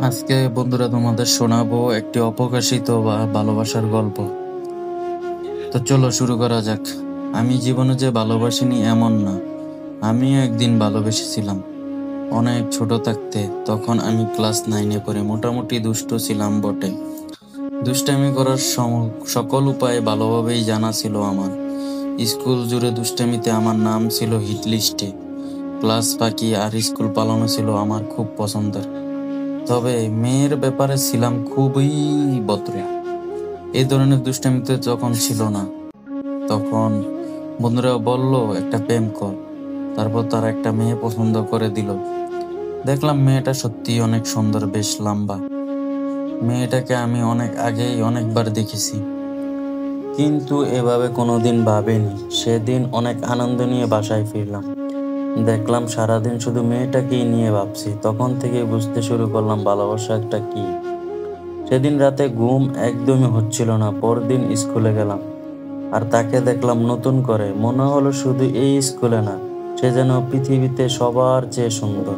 আজকে বন্ধুরা তোমাদের শোনাবো একটি অপ্রকাশিত বা ভালোবাসার গল্প। তো চলো শুরু করা যাক। আমি জীবনে যে ভালোবাসিনি এমন না, আমিও একদিন ভালোবেসেছিলাম। অনেক ছোট থাকতে, তখন আমি ক্লাস 9-এ পড়ে। মোটামুটি দুষ্ট ছিলাম বটে। দুষ্টামি করার সকল উপায় ভালোভাবেই জানা ছিল আমার। স্কুল জুড়ে দুষ্টামিতে আমার নাম ছিল হিট লিস্টে। ক্লাস ফাঁকি আর স্কুল পালানো ছিল আমার খুব পছন্দের। তবে মেয়ের ব্যাপারে ছিলাম খুবই বতরে। এই ধরনের দুষ্টামিতে যখন ছিল না, তখন বন্ধুরা বলল একটা প্রেম কর। তারপর তার একটা মেয়ে পছন্দ করে দিল। দেখলাম মেয়েটা সত্যিই অনেক সুন্দর, বেশ লম্বা। মেয়েটাকে আমি অনেক আগেই অনেকবার দেখেছি, কিন্তু এভাবে কোনোদিন ভাবিনি। সেদিন অনেক আনন্দ নিয়ে বাসায় ফিরলাম, দেখলাম সারাদিন শুধু মেয়েটাকেই নিয়ে ভাবছি। তখন থেকেই বুঝতে শুরু করলাম ভালোবাসা একটা কি। সেদিন রাতে ঘুম একদমই হচ্ছিল না। পরদিন স্কুলে গেলাম, আর তাকে দেখলাম নতুন করে। মনে হলো শুধু এই স্কুলে না, সে যেন পৃথিবীতে সবার চেয়ে সুন্দর।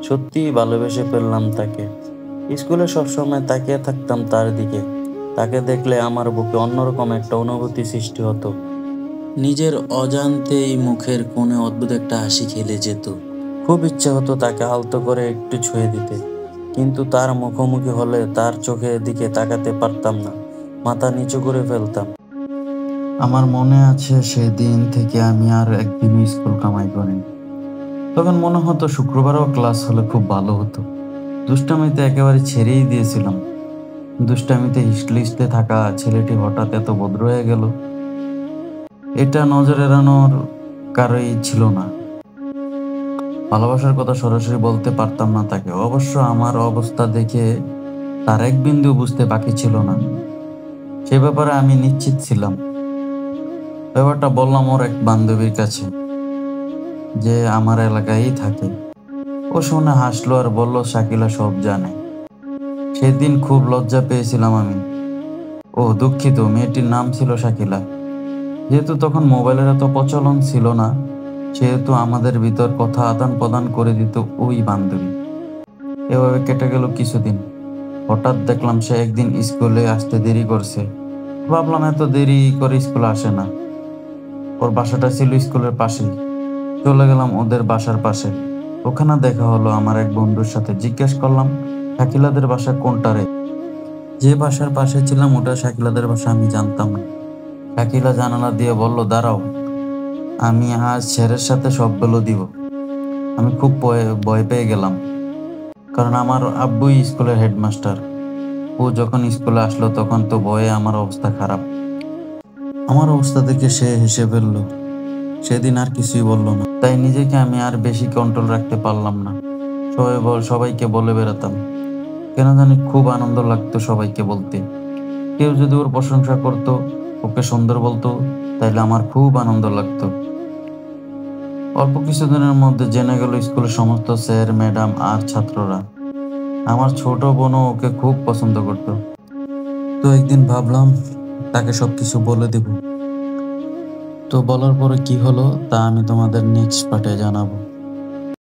সত্যিই ভালোবেসে ফেললাম তাকে। স্কুলে সবসময় তাকিয়ে থাকতাম তার দিকে। তাকে দেখলে আমার বুকে অন্যরকম একটা অনুভূতি সৃষ্টি হতো। নিজের অজান্তেই মুখের কোণে অদ্ভুত একটা হাসি খেলে যেত। খুব ইচ্ছে হতো তাকে আলতো করে একটু ছুঁয়ে দিতে, কিন্তু তার মুখোমুখি হলে তার চোখের দিকে তাকাতে পারতাম না। মাথা নিচু করে ফেলতাম। আমার মনে আছে সেদিন থেকে আমি আর একদিন স্কুল কামাই করিনি। তখন মনে হতো শুক্রবারও ক্লাস হলে খুব ভালো হতো। দুষ্টামিতে একেবারে ছেড়েই দিয়েছিলাম। দুষ্টামিতে হিস্টলিস্টে থাকা ছেলেটি হঠাৎ এত ভদ্র হয়ে গেল, এটা নজর এড়ানোর কারোই ছিল না। ভালোবাসার কথা সরাসরি বলতে পারতাম না তাকে। অবশ্য আমার অবস্থা দেখে তার এক বিন্দু বুঝতে বাকি ছিল না। সে ব্যাপারে আমি নিশ্চিত ছিলাম। ব্যাপারটা বললাম ওর এক বান্ধবীর কাছে, যে আমার এলাকায় থাকে। ও শুনে হাসলো আর বলল শাকিলা সব জানে। সেদিন খুব লজ্জা পেয়েছিলাম আমি। ও দুঃখিত, মেয়েটির নাম ছিল শাকিলা। যেহেতু তখন মোবাইলের এত প্রচলন ছিল না, সেহেতু আমাদের ভিতর কথা আদান প্রদান করে দিত ওই বান্ধবী। এভাবে কেটে গেল কিছুদিন। হঠাৎ দেখলাম সে একদিন স্কুলে আসতে দেরি করছে। ভাবলাম এত দেরি করে স্কুলে আসে না। ওর বাসাটা ছিল স্কুলের পাশেই। চলে গেলাম ওদের বাসার পাশে। ওখানে দেখা হলো আমার এক বন্ধুর সাথে। জিজ্ঞেস করলাম, শাকিলাদের বাসা কোনটা রে? যে বাসার পাশে ছিলাম ওটা শাকিলাদের বাসা আমি জানতাম না। শাকিলা জানালা দিয়ে বলল, দাঁড়াও, আমি আজ স্যারের সাথে সব বলে দিব। আমি খুব ভয় পেয়ে গেলাম, কারণ আমার আব্বুই স্কুলের হেডমাস্টার। ও যখন স্কুলে আসলো তখন তো ভয়ে আমার অবস্থা খারাপ। আমার অবস্থা দেখে সে হেসে ফেলল। সেদিন আর কিছুই বলল না। তাই নিজেকে আমি আর বেশি কন্ট্রোল রাখতে পারলাম না। সবাইকে বলে বেড়াতাম। কেন জানি খুব আনন্দ লাগতো সবাইকে বলতে। কেউ যদি ওর প্রশংসা করতো, ওকে সুন্দর বলতো, তাইলে আমার খুব আনন্দ লাগতো। অল্প কিছুদিনের মধ্যে জেনে গেল স্কুলের সমস্ত স্যার ম্যাডাম আর ছাত্ররা। আমার ছোট বোনও ওকে খুব পছন্দ করত। তো একদিন ভাবলাম তাকে সবকিছু বলে দেব। তো বলার পরে কি হলো তা আমি তোমাদের নেক্সট পার্টে জানাবো।